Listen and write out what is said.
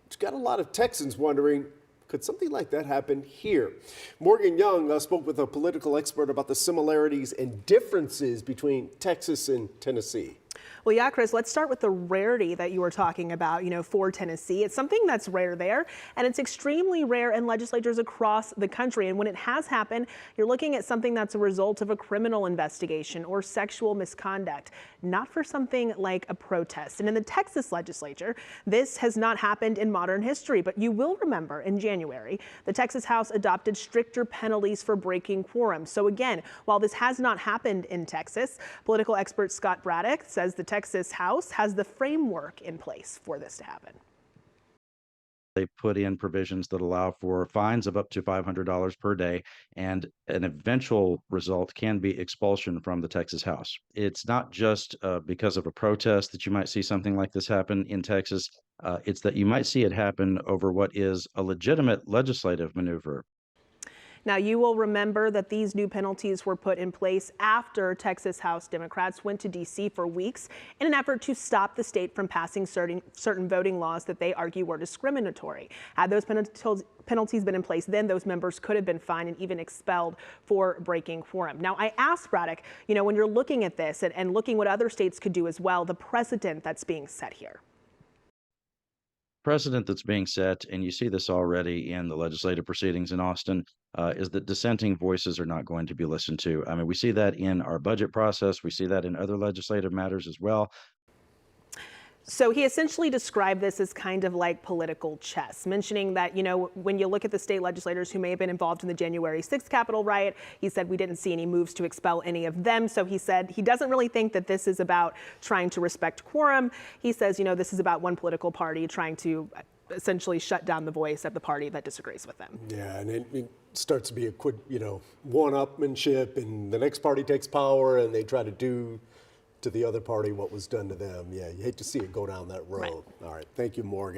it's got a lot of Texans wondering, could something like that happen here? Morgan Young spoke with a political expert about the similarities and differences between Texas and Tennessee. Well, yeah, Chris, let's start with the rarity that you were talking about, for Tennessee. It's something that's rare there, and it's extremely rare in legislatures across the country. And when it has happened, you're looking at something that's a result of a criminal investigation or sexual misconduct, not for something like a protest. And in the Texas legislature, this has not happened in modern history, but you will remember in January, the Texas House adopted stricter penalties for breaking quorum. So again, while this has not happened in Texas, political expert Scott Braddock says the Texas House has the framework in place for this to happen. They put in provisions that allow for fines of up to $500 per day, and an eventual result can be expulsion from the Texas House. It's not just because of a protest that you might see something like this happen in Texas. It's that you might see it happen over what is a legitimate legislative maneuver. Now, you will remember that these new penalties were put in place after Texas House Democrats went to D.C. for weeks in an effort to stop the state from passing certain voting laws that they argue were discriminatory. Had those penalties been in place, then those members could have been fined and even expelled for breaking quorum. Now, I asked Braddock, when you're looking at this and looking what other states could do as well, the precedent that's being set here. Precedent that's being set, and you see this already in the legislative proceedings in Austin, is that dissenting voices are not going to be listened to. I mean, we see that in our budget process. We see that in other legislative matters as well. So he essentially described this as kind of like political chess, mentioning that, when you look at the state legislators who may have been involved in the January 6th Capitol riot, he said we didn't see any moves to expel any of them. So he said he doesn't really think that this is about trying to respect quorum. He says, this is about one political party trying to essentially shut down the voice of the party that disagrees with them. Yeah, and it starts to be a quick, one-upmanship, and the next party takes power and they try to do to the other party what was done to them. Yeah, you hate to see it go down that road. Right. All right. Thank you, Morgan.